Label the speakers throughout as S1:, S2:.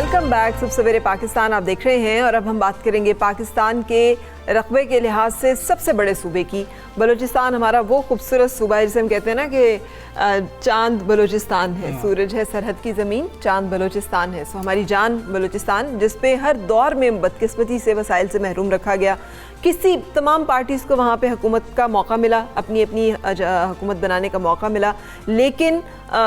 S1: Welcome back. सुबह सवेरे पाकिस्तान आप देख रहे हैं और अब हम बात करेंगे पाकिस्तान के रकबे के लिहाज से सबसे बड़े सूबे की। बलूचिस्तान हमारा वो खूबसूरत सूबा है जिसे हम कहते हैं ना कि चांद बलूचिस्तान है, सूरज है सरहद की ज़मीन, चांद बलूचिस्तान है। सो हमारी जान बलूचिस्तान जिस पे हर दौर में बदकिस्मती से वसाइल से महरूम रखा गया, किसी तमाम पार्टीज़ को वहाँ पे हुकूमत का मौका मिला, अपनी अपनी हुकूमत बनाने का मौका मिला, लेकिन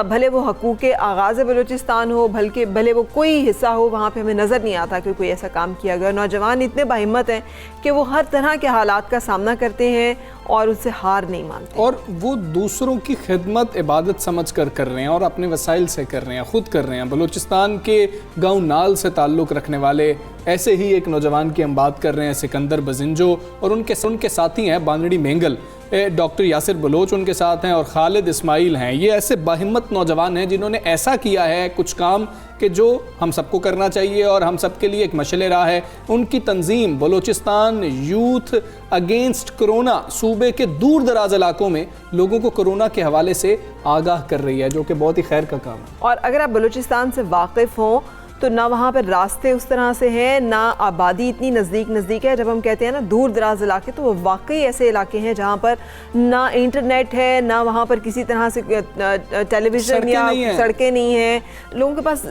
S1: भले वो हकूक़ आगाज़ बलूचिस्तान हो, भले वो कोई हिस्सा हो, वहाँ पे हमें नज़र नहीं आता कि कोई ऐसा काम किया गया। नौजवान इतने बाहिम्मत हैं कि वो हर तरह के हालात का सामना करते हैं और उससे हार नहीं मानते, और
S2: वो दूसरों की खिदमत इबादत समझ कर रहे हैं और अपने वसाइल से कर रहे हैं, ख़ुद कर रहे हैं। बलूचिस्तान के गाँव नाल से ताल्लुक़ रखने वाले ऐसे ही एक नौजवान की हम बात कर रहे हैं, सिकंदर बजिंजो, और उनके साथी हैं बानड़ी मेंगल, डॉक्टर यासिर बलोच उनके साथ हैं और खालिद इस्माइल हैं। ये ऐसे बाहिम्मत नौजवान हैं जिन्होंने ऐसा किया है कुछ काम कि जो हम सबको करना चाहिए और हम सब के लिए एक मशले राह है। उनकी तंजीम बलूचिस्तान यूथ अगेंस्ट कोरोना सूबे के दूर दराज इलाकों में लोगों को कोरोना के हवाले से आगाह कर रही है, जो कि बहुत ही खैर का काम है।
S1: और अगर आप बलूचिस्तान से वाकिफ़ हों तो ना वहाँ पर रास्ते उस तरह से हैं, ना आबादी इतनी नज़दीक है। जब हम कहते हैं ना दूर दराज इलाके, तो वो वाकई ऐसे इलाके हैं जहाँ पर ना इंटरनेट है, ना वहाँ पर किसी तरह से टेलीविज़न या सड़कें नहीं हैं, लोगों के पास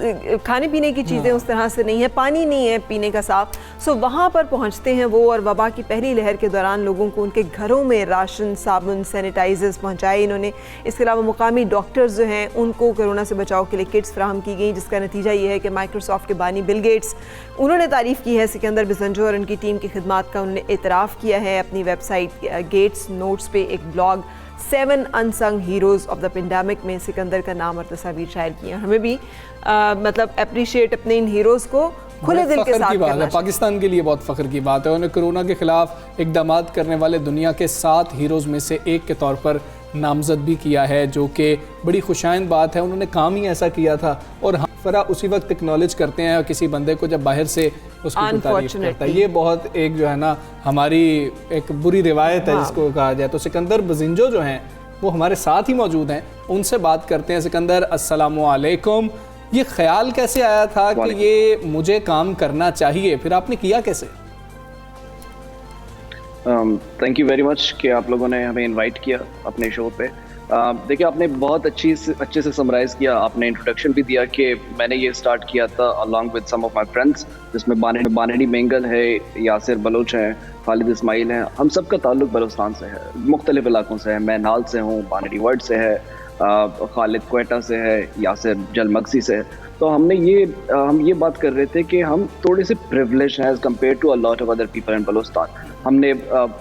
S1: खाने पीने की चीज़ें उस तरह से नहीं है, पानी नहीं है पीने का साफ। सो वहाँ पर पहुँचते हैं वो, और वबा की पहली लहर के दौरान लोगों को उनके घरों में राशन, साबुन, सैनिटाइजर्स पहुँचाए इन्होंने। इसके अलावा मुकामी डॉक्टर्स जो हैं उनको कोरोना से बचाव के लिए किट्स फ्राहम की गई, जिसका नतीजा ये है कि माइक्रोसॉफ्ट के बानी बिल गेट्स, उन्होंने तारीफ़ की है सिकंदर बजिंजो और उनकी टीम की खिदमात का उन्होंने एतराफ़ किया है। अपनी वेबसाइट गेट्स नोट्स पे एक blog 7 unsung heroes of the pandemic में सिकंदर का नाम और तस्वीर शायर किया। हमें भी मतलब अप्रिशिएट अपने इन हीरोज़ को खुले दिल के साथ करना है।
S2: पाकिस्तान के लिए बहुत फ़ख्र की बात है। उन्हें कोरोना के ख़िलाफ़ इक़दामात करने वाले दुनिया के 7 हीरोज़ में से एक के तौर पर नामज़द भी किया है, जो कि बड़ी खुशाइंद बात है। उन्होंने काम ही ऐसा किया था और हम फरा उसी वक्त एक्नॉलेज करते हैं किसी बंदे को जब बाहर से उसकी तारीफ करता है। ये बहुत एक जो है ना हमारी एक बुरी रिवायत है जिसको कहा जाए। तो सिकंदर बजिंजो जो हैं वो हमारे साथ ही मौजूद हैं, उनसे बात करते हैं। सिकंदर, अस्सलामु अलैकुम। ये ख्याल कैसे आया था कि ये मुझे काम करना चाहिए, फिर आपने किया कैसे?
S3: थैंक यू वेरी मच कि आप लोगों ने हमें इनवाइट किया अपने शो पे। देखिए, आपने बहुत अच्छे से समराइज़ किया। आपने इंट्रोडक्शन भी दिया कि मैंने ये स्टार्ट किया था along with some of my friends, जिसमें बानड़ी मेंगल है, यासिर बलोच हैं, खालिद इस्माइल हैं। हम सब का ताल्लुक बलूचिस्तान से है, मुख्तलिफ इलाकों से है। मैं नाल से हूँ, बानड़ी वर्ड से है, खालिद क्वेटा से है, यासिर जलमगसी से है। तो हम ये बात कर रहे थे कि हम थोड़े से प्रिविलेज हैं as compare to a lot of other people in Balochistan. हमने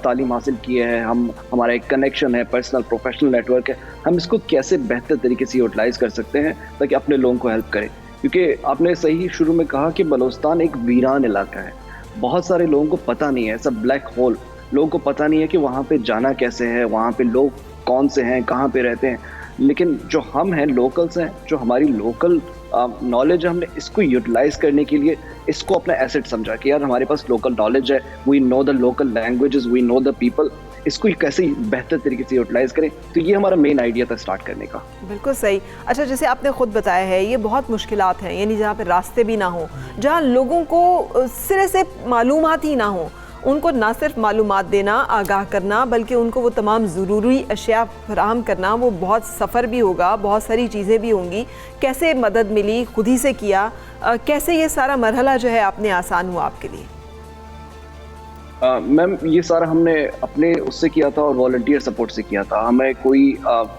S3: तालीम हासिल की है, हमारा एक कनेक्शन है, पर्सनल प्रोफेशनल नेटवर्क है। हम इसको कैसे बेहतर तरीके से यूटिलाइज़ कर सकते हैं ताकि अपने लोगों को हेल्प करें। क्योंकि आपने सही शुरू में कहा कि बलूचिस्तान एक वीरान इलाका है। बहुत सारे लोगों को पता नहीं है, ऐसा ब्लैक होल, लोगों को पता नहीं है कि वहाँ पे जाना कैसे है, वहाँ पे लोग कौन से हैं, कहाँ पे रहते हैं। लेकिन जो हम हैं, लोकल्स हैं, जो हमारी लोकल नॉलेज है, हमने इसको यूटिलाइज करने के लिए इसको अपना एसेट समझा कि यार हमारे पास लोकल नॉलेज है, we know the local languages, we know the people, इसको कैसे बेहतर तरीके से यूटिलाइज करें। तो ये हमारा मेन आइडिया था स्टार्ट करने का।
S1: बिल्कुल सही। अच्छा, जैसे आपने खुद बताया है ये बहुत मुश्किलात हैं, यानी जहाँ पे रास्ते भी ना हो, जहाँ लोगों को सिरे से मालूमात ही ना हो, उनको ना सिर्फ मालूमात देना, आगाह करना, बल्कि उनको वो तमाम ज़रूरी अशिया फराहम करना। वो बहुत सफ़र भी होगा, बहुत सारी चीज़ें भी होंगी। कैसे मदद मिली, खुद ही से किया, कैसे ये सारा मरहला जो है आपने आसान हुआ आपके लिए?
S3: मैम, ये सारा हमने अपने उससे किया था और वॉलंटियर सपोर्ट से किया था। हमें कोई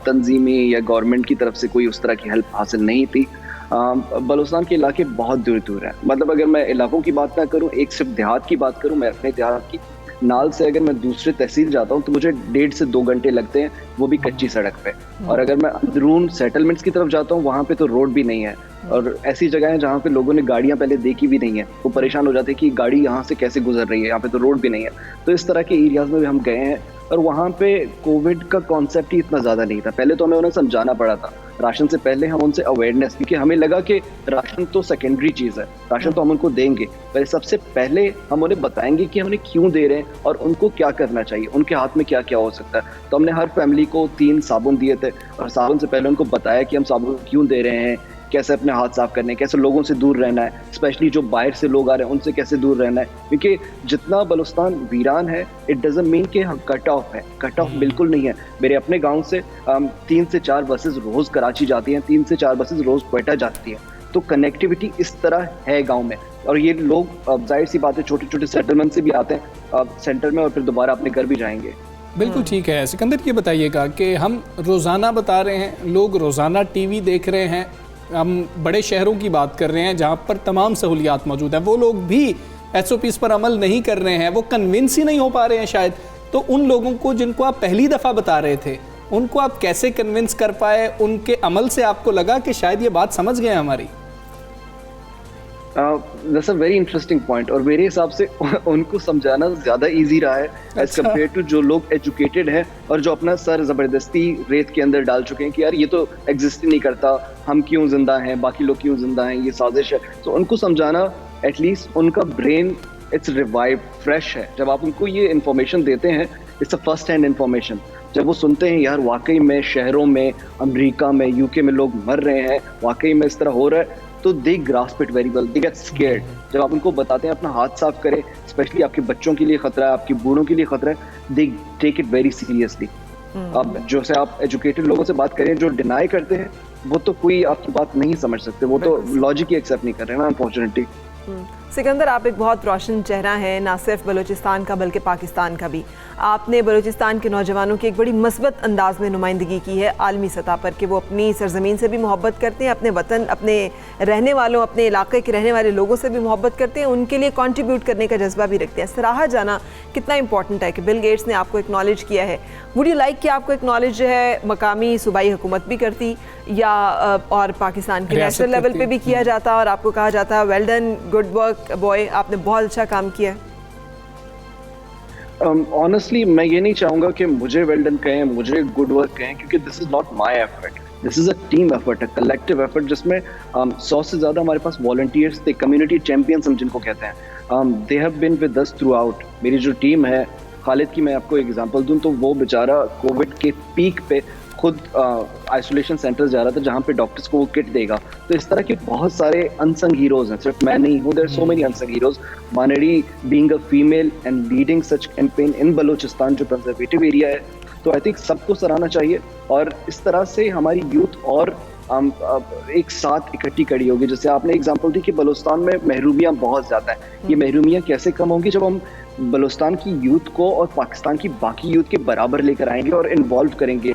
S3: तंजीमी या गवर्नमेंट की तरफ से कोई उस तरह की हेल्प हासिल नहीं थी। बलूचिस्तान के इलाके बहुत दूर दूर हैं। मतलब अगर मैं इलाकों की बात ना करूं, एक सिर्फ देहात की बात करूं, मैं अपने देहात की, नाल से अगर मैं दूसरे तहसील जाता हूं तो मुझे 1.5 से 2 घंटे लगते हैं, वो भी कच्ची सड़क पे। और अगर मैं अंदरून सेटलमेंट्स की तरफ जाता हूं, वहाँ पे तो रोड भी नहीं है। और ऐसी जगह है जहाँ पे लोगों ने गाड़ियाँ पहले देखी भी नहीं है, वो परेशान हो जाते हैं कि गाड़ी यहाँ से कैसे गुजर रही है, यहाँ पे तो रोड भी नहीं है। तो इस तरह के एरियाज में भी हम गए हैं और वहाँ पे कोविड का कॉन्सेप्ट ही इतना ज़्यादा नहीं था। पहले तो हमें उन्हें समझाना पड़ा था राशन से पहले, हम उनसे अवेयरनेस, क्योंकि हमें लगा कि राशन तो सेकेंडरी चीज़ है, राशन तो हम उनको देंगे, पर सबसे पहले हम उन्हें बताएंगे कि हम उन्हें क्यों दे रहे हैं और उनको क्या करना चाहिए, उनके हाथ में क्या क्या हो सकता है। तो हमने हर फैमिली को 3 साबुन दिए थे और साबुन से पहले उनको बताया कि हम साबुन क्यों दे रहे हैं, कैसे अपने हाथ साफ करने हैं, कैसे लोगों से दूर रहना है, स्पेशली जो बाहर से लोग आ रहे हैं उनसे कैसे दूर रहना है, क्योंकि जितना बलूचिस्तान वीरान है इट डजंट मीन कि कट ऑफ है, कट ऑफ बिल्कुल नहीं है। मेरे अपने गांव से 3 से 4 बसेस रोज कराची जाती हैं, 3 से 4 बसेस रोज क्वेटा जाती हैं, तो कनेक्टिविटी इस तरह है गाँव में। और ये लोग जाहिर सी बात है छोटे छोटे सेटलमेंट से भी आते हैं सेंटर में और फिर दोबारा अपने घर भी जाएंगे।
S2: बिल्कुल ठीक है। सिकंदर ये बताइएगा कि हम रोज़ाना बता रहे हैं, लोग रोज़ाना टीवी देख रहे हैं, हम बड़े शहरों की बात कर रहे हैं जहाँ पर तमाम सहूलियात मौजूद हैं, वो लोग भी SOPs पर अमल नहीं कर रहे हैं, वो कन्विंस ही नहीं हो पा रहे हैं शायद। तो उन लोगों को जिनको आप पहली दफ़ा बता रहे थे, उनको आप कैसे कन्विंस कर पाए? उनके अमल से आपको लगा कि शायद ये बात समझ गए हमारी?
S3: That's a very interesting point, और मेरे हिसाब से उनको समझाना ज़्यादा इजी रहा है एज कम्पेयर टू जो लोग एजुकेटेड हैं और जो अपना सर ज़बरदस्ती रेत के अंदर डाल चुके हैं कि यार ये तो एग्जिस्ट ही नहीं करता, हम क्यों जिंदा हैं, बाकी लोग क्यों जिंदा हैं, ये साजिश है। तो उनको समझाना, एटलीस्ट उनका ब्रेन इट्स रिवाइव, फ्रेश है। जब आप उनको ये इन्फॉर्मेशन देते हैं, it's a first hand information, जब वो सुनते हैं यार वाकई में शहरों में, अमेरिका में, UK में लोग मर रहे हैं, वाकई में इस तरह हो रहा है, तो they grasp it very well, they get scared. जब आप उनको बताते हैं अपना हाथ साफ करें, स्पेशली आपके बच्चों के लिए खतरा है, आपके बूढ़ों के लिए खतरा है, they take it very seriously. अब जो से आप एजुकेटेड लोगों से बात करें जो डिनाई करते हैं, वो तो कोई आपकी बात नहीं समझ सकते, वो तो लॉजिक ही एक्सेप्ट नहीं कर रहे ना, अनफॉर्चुनेटली।
S1: सिकंदर, आप एक बहुत रोशन चेहरा हैं, ना सिर्फ बलूचिस्तान का बल्कि पाकिस्तान का भी। आपने बलूचिस्तान के नौजवानों की एक बड़ी मस्बत अंदाज में नुमाइंदगी की है आलमी सतह पर कि वो अपनी सरजमीन से भी मोहब्बत करते हैं, अपने वतन, अपने रहने वालों, अपने इलाके के रहने वाले लोगों से भी मोहब्बत करते हैं, उनके लिए कंट्रीब्यूट करने का जज्बा भी रखते हैं। सराहा जाना कितना इंपॉर्टेंट है कि बिल गेट्स ने आपको एक्नॉलेज किया है। वुड यू लाइक कि आपको एक्नॉलेज जो है मकामी सूबाई हुकूमत भी करती या और पाकिस्तान के नेशनल लेवल पे भी किया जाता और आपको कहा जाता well done, good work boy, आपने बहुत अच्छा काम किया?
S3: ऑनेस्टली मैं ये नहीं चाहूँगा कि मुझे वेल डन कहें, मुझे गुड वर्क कहें, क्योंकि this is not my effort, this is a team effort, a collective effort, जिसमें 100 से ज़्यादा हमारे पास वॉलंटियर्स थे, कम्युनिटी चैम्पियंस हम जिनको कहते हैं, they have been with us throughout. मेरी जो टीम है, खालिद की मैं आपको एग्जांपल दूं तो वो बेचारा कोविड के पीक पे खुद आइसोलेशन सेंटर जा रहा था जहाँ पे डॉक्टर्स को वो किट देगा। तो इस तरह के बहुत सारे अनसंग हीरोज हैं, सिर्फ मैं नहीं हूँ, there so many unsung heroes. मानेडी being a female and leading such campaign in Balochistan जो कंजर्वेटिव एरिया है, तो आई थिंक सबको सराहना चाहिए। और इस तरह से हमारी यूथ और एक साथ इकट्ठी खड़ी होगी। जैसे आपने एग्जांपल दी कि बलूचिस्तान में महरूमियाँ बहुत ज़्यादा हैं, ये महरूमियाँ कैसे कम होंगी जब हम बलूचिस्तान की यूथ को और पाकिस्तान की बाकी यूथ के बराबर लेकर आएंगे और इन्वॉल्व करेंगे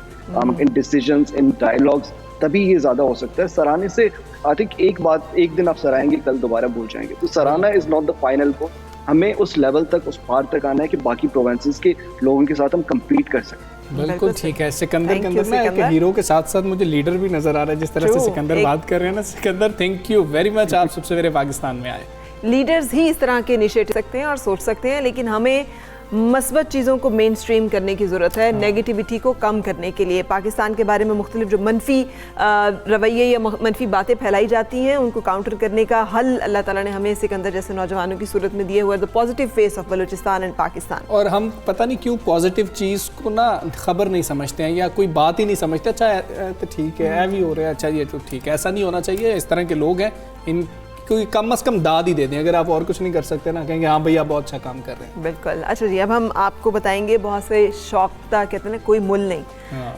S3: इन डिसीजंस, इन डायलॉग्स, तभी ये ज़्यादा हो सकता है। सराहने से आई थिंक एक बात एक दिन आप सराहेंगे, कल दोबारा भूल जाएंगे। तो सराहना इज़ नॉट द फाइनल को, हमें उस लेवल तक, उस पार तक आना है कि बाकी प्रोविंसेस के लोगों के साथ हम कम्पीट कर सकें।
S2: बिल्कुल ठीक है। सिकंदर के अंदर ना एक हीरो के साथ साथ मुझे लीडर भी नजर आ रहा है, जिस तरह से सिकंदर बात कर रहे हैं ना। Sikandar, thank you very much, आप सबसे मेरे पाकिस्तान में आए।
S1: लीडर्स ही इस तरह के इनिशिएटिव सकते हैं और सोच सकते हैं, लेकिन हमें मस्बत चीज़ों को मेन स्ट्रीम करने की ज़रूरत है, नेगेटिविटी को कम करने के लिए। पाकिस्तान के बारे में मुख्तलिफ जो मनफी रवैये या मनफी बातें फैलाई जाती हैं, उनको काउंटर करने का हल अल्लाह ताला ने हमें सिकंदर जैसे नौजवानों की सूरत में दिए हुए, the positive face of Balochistan and Pakistan.
S2: और हम पता नहीं क्यों पॉजिटिव चीज़ को ना खबर नहीं समझते हैं या कोई बात ही नहीं समझते। अच्छा तो ठीक है, ऐ भी हो रहा है, अच्छा ये तो ठीक है, ऐसा नहीं होना चाहिए। इस तरह के लोग हैं, इन क्योंकि कम से कम दाद ही दे दें, अगर आप और कुछ नहीं कर सकते ना, कहेंगे हाँ भैया बहुत अच्छा काम कर रहे हैं।
S1: बिल्कुल। अच्छा जी, अब हम आपको बताएंगे बहुत से शौक का, कहते हैं ना कोई मुल नहीं,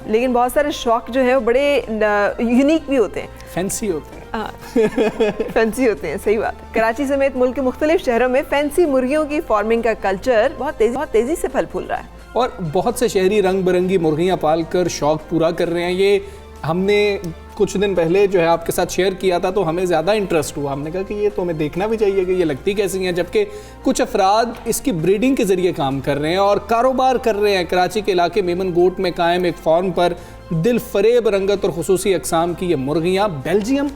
S1: लेकिन बहुत सारे शौक जो है वो बड़े यूनिक भी होते हैं,
S2: फैंसी होते हैं।
S1: फैंसी होते हैं, सही बात। कराची समेत मुल्क के मुख्तलिफ शहरों में फैंसी मुर्गियों की फार्मिंग का कल्चर बहुत तेजी से फल फूल रहा है
S2: और बहुत से शहरी रंग बिरंगी मुर्गियाँ पाल कर शौक पूरा कर रहे हैं। ये हमने कुछ दिन पहले जो है आपके साथ शेयर किया था, तो हमें ज़्यादा इंटरेस्ट हुआ। हमने कहा कि ये तो हमें देखना भी चाहिए कि ये लगती कैसी हैं, जबकि कुछ अफराद इसकी ब्रीडिंग के ज़रिए काम कर रहे हैं और कारोबार कर रहे हैं। कराची के इलाके मेमन गोट में कायम एक फार्म पर दिल फरेब रंगत और खुसूसी अक़साम की ये मुर्गियाँ बेल्जियम,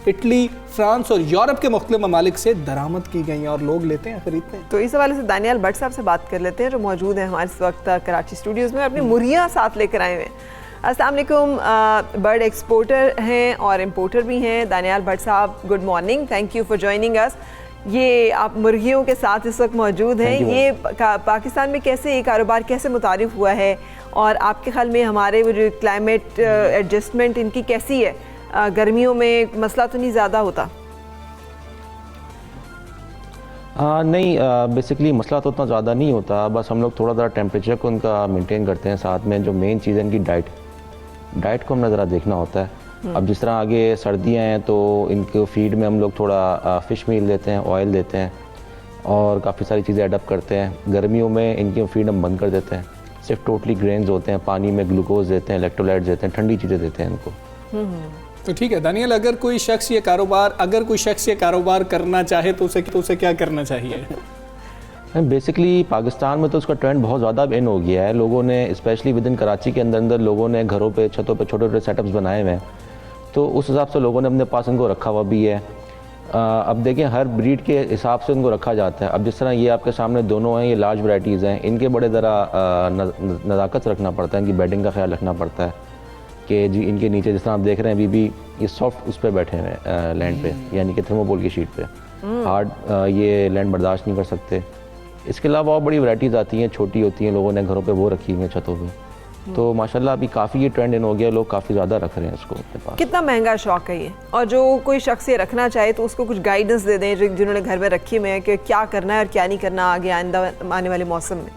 S2: इटली, फ्रांस और यूरोप के मुख्तलिफ ममालिक से दरामद की गई हैं और लोग लेते हैं, खरीदते हैं।
S1: तो इस हवाले से दानियाल भट्ट साहब से बात कर लेते हैं, जो मौजूद है हमारे इस वक्त कराची स्टूडियोज़ में, अपनी मुर्गियाँ साथ लेकर आए हुए हैं। अस्सलाम वालेकुम, बर्ड एक्सपोर्टर हैं और इम्पोर्टर भी हैं दानियाल भट्ट साहब, good morning, thank you for joining us. ये आप मुर्गियों के साथ इस वक्त मौजूद हैं, ये पाकिस्तान में कैसे ये कारोबार कैसे मुतारिफ हुआ है और आपके ख्याल में हमारे वो जो क्लाइमेट एडजस्टमेंट इनकी कैसी है, गर्मियों में मसला तो नहीं ज़्यादा होता?
S4: नहीं, बेसिकली मसला तो उतना ज़्यादा नहीं होता, बस हम लोग थोड़ा ज़रा टेम्परेचर को उनका मेंटेन करते हैं। साथ में जो मेन चीज़ है इनकी डाइट को हमें ज़रा देखना होता है। अब जिस तरह आगे सर्दियाँ हैं तो इनके फीड में हम लोग थोड़ा फ़िश मील देते हैं, ऑयल देते हैं और काफ़ी सारी चीज़ें एडप्ट करते हैं। गर्मियों में इनकी फीड हम बंद कर देते हैं, सिर्फ टोटली ग्रेन्स होते हैं, पानी में ग्लूकोज देते हैं, इलेक्ट्रोलाइट्स देते हैं, ठंडी चीज़ें देते हैं इनको।
S2: तो ठीक है दानियल, अगर कोई शख्स ये कारोबार करना चाहे तो उसे क्या करना चाहिए?
S4: बेसिकली पाकिस्तान में तो उसका ट्रेंड बहुत ज़्यादा इन हो गया है। लोगों ने स्पेशली विद इन कराची के अंदर लोगों ने घरों पे छतों पे छोटे छोटे सेटअप्स बनाए हुए हैं, तो उस हिसाब से लोगों ने अपने पास इनको रखा हुआ भी है। अब देखें हर ब्रीड के हिसाब से उनको रखा जाता है। अब जिस तरह ये आपके सामने दोनों हैं, ये लार्ज वैराइटीज़ हैं, इनके बड़े ज़रा नज़ाकत रखना पड़ता है, इनकी बेडिंग का ख्याल रखना पड़ता है कि जी इनके नीचे जिस तरह आप देख रहे हैं अभी ये सॉफ्ट उस पर बैठे हुए हैं लैंड पे, यानी कि थर्मोकोल की शीट पे। हार्ड ये लैंड बर्दाश्त नहीं कर सकते। इसके अलावा और बड़ी वैराइटीज़ आती हैं, छोटी होती हैं, लोगों ने घरों पे वो रखी हुई हैं छतों पे। तो माशाल्लाह अभी काफ़ी ये ट्रेंड इन हो गया, लोग काफ़ी ज़्यादा रख रहे हैं इसको अपने पास।
S1: कितना महंगा शौक है ये? और जो कोई शख्स ये रखना चाहे तो उसको कुछ गाइडेंस दे दें जिन्होंने घर में रखी हुई है कि क्या करना है और क्या नहीं करना आगे आने वाले मौसम में।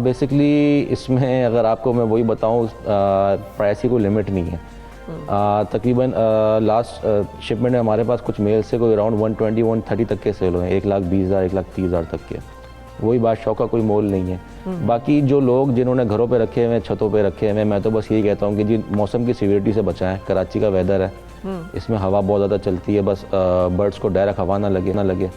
S4: बेसिकली इसमें अगर आपको मैं वही बताऊँ, प्राइस की कोई लिमिट नहीं है। तकरीबन लास्ट शिपमेंट में हमारे पास कुछ मेल से कोई अराउंड 120-130 तक के सेल हुए हैं, 1,20,000 1,30,000 तक के। वही बात, शौक का कोई मोल नहीं है। बाकी जो लोग जिन्होंने घरों पे रखे हुए हैं, छतों पे रखे हुए हैं, मैं तो बस यही कहता हूँ कि जी मौसम की सीवियरिटी से बचाएं। कराची का वेदर है, इसमें हवा बहुत ज़्यादा चलती है, बस बर्ड्स को डायरेक्ट हवा ना लगे।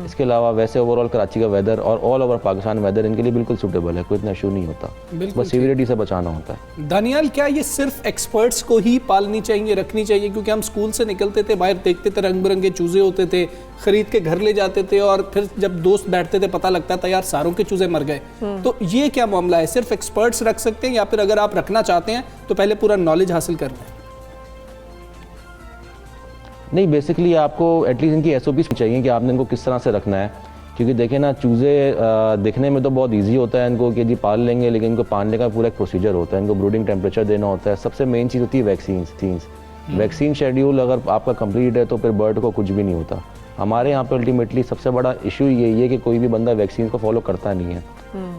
S4: इसके अलावा वैसे ओवरऑल कराची का वेदर और ऑल ओवर पाकिस्तान वेदर इनके लिए बिल्कुल सूटेबल है, कोई इतना इशू नहीं होता, बस सीवियरिटी से बचाना होता है।
S2: दानियाल, क्या ये सिर्फ एक्सपर्ट्स को ही पालनी चाहिए, रखनी चाहिए? क्योंकि हम स्कूल से निकलते थे, बाहर देखते थे रंग बिरंगे चूजे होते थे, खरीद के घर ले जाते थे और फिर जब दोस्त बैठते थे पता लगता था यार सारों के चूजे मर गए। तो ये क्या मामला है? सिर्फ एक्सपर्ट्स रख सकते हैं या फिर अगर आप रखना चाहते हैं तो पहले पूरा नॉलेज हासिल करना है?
S4: नहीं, बेसिकली आपको एटलीस्ट इनकी SOPs चाहिए कि आपने इनको किस तरह से रखना है। क्योंकि देखें ना, चूज़े दिखने में तो बहुत इजी होता है इनको कि जी पाल लेंगे, लेकिन इनको पालने का पूरा एक प्रोसीजर होता है। इनको ब्रूडिंग टेम्परेचर देना होता है, सबसे मेन चीज़ होती है वैक्सीन शेड्यूल अगर आपका कंप्लीट है तो फिर बर्ड को कुछ भी नहीं होता। हमारे यहाँ पे अल्टीमेटली सबसे बड़ा इशू यही है कि कोई भी बंदा वैक्सीन को फॉलो करता नहीं है,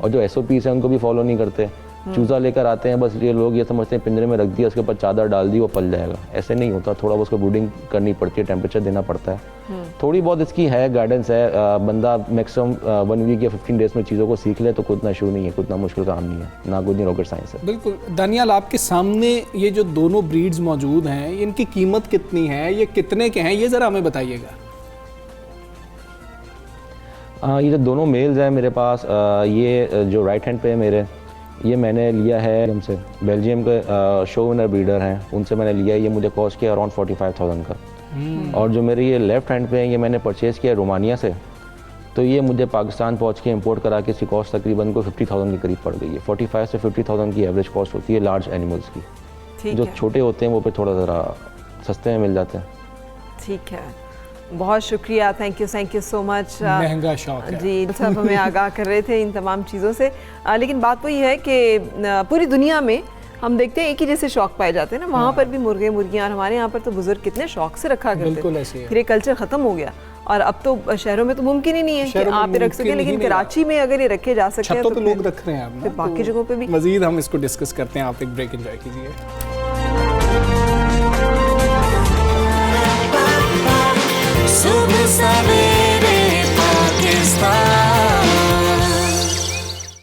S4: और जो SOPs हैं उनको भी फॉलो नहीं करते। चूज़ा लेकर आते हैं, बस ये लोग ये समझते हैं पिंजरे में रख दिया, उसके ऊपर चादर डाल दी, वो पल जाएगा। ऐसे नहीं होता, थोड़ा बहुत उसको ब्रूडिंग करनी पड़ती है, टेम्परेचर देना पड़ता है। थोड़ी बहुत इसकी है गाइडेंस है, बंदा मैक्सिमम 1 वीक या 15 डेज में चीज़ों को सीख ले तो कोई इतना इशू नहीं है, कोई इतना मुश्किल काम नहीं है, ना कोई रॉकेट साइंस है।
S2: बिल्कुल। दानियाल, आपके सामने ये जो दोनों ब्रीड्स मौजूद हैं, इनकी कीमत कितनी है, ये कितने के हैं, ये ज़रा हमें बताइएगा।
S4: ये जो दोनों मेल्स हैं मेरे पास, ये जो राइट हैंड पे है मेरे, ये मैंने लिया है हमसे, बेल्जियम के शो विनर ब्रीडर हैं, उनसे मैंने लिया है। ये मुझे कॉस्ट किया अराउंड 45,000 का। और जो मेरे ये लेफ्ट हैंड पे है, ये मैंने परचेज़ किया रोमानिया से, तो ये मुझे पाकिस्तान पहुंच के इंपोर्ट करा के इसकी कॉस्ट तकरीबन को 50,000 के करीब पड़ गई है। 45 से 50,000 की एवरेज कॉस्ट होती है लार्ज एनिमल्स की। जो छोटे होते हैं वो पे थोड़ा ज़रा सस्ते में मिल जाते हैं।
S1: ठीक है, बहुत शुक्रिया, थैंक यू सो मच।
S2: महंगा शौक है
S1: जी, सब हमें आगाह कर रहे थे इन तमाम चीज़ों से। लेकिन बात वही है कि पूरी दुनिया में हम देखते हैं एक ही जैसे शौक पाए जाते हैं ना, वहाँ पर भी मुर्गे मुर्गियाँ, और हमारे यहाँ पर तो बुजुर्ग कितने शौक से रखा करते थे। फिर ये कल्चर ख़त्म हो गया और अब तो शहरों में तो मुमकिन ही नहीं है कि आप रख सकें, लेकिन कराची में अगर ये रखे जा सकते हैं
S2: तो लोग रख रहे हैं।
S1: फिर बाकी जगहों पे भी
S2: मजीद हम इसको डिस्कस करते हैं, आप एक ब्रेक एंजॉय कीजिए।
S5: Super 7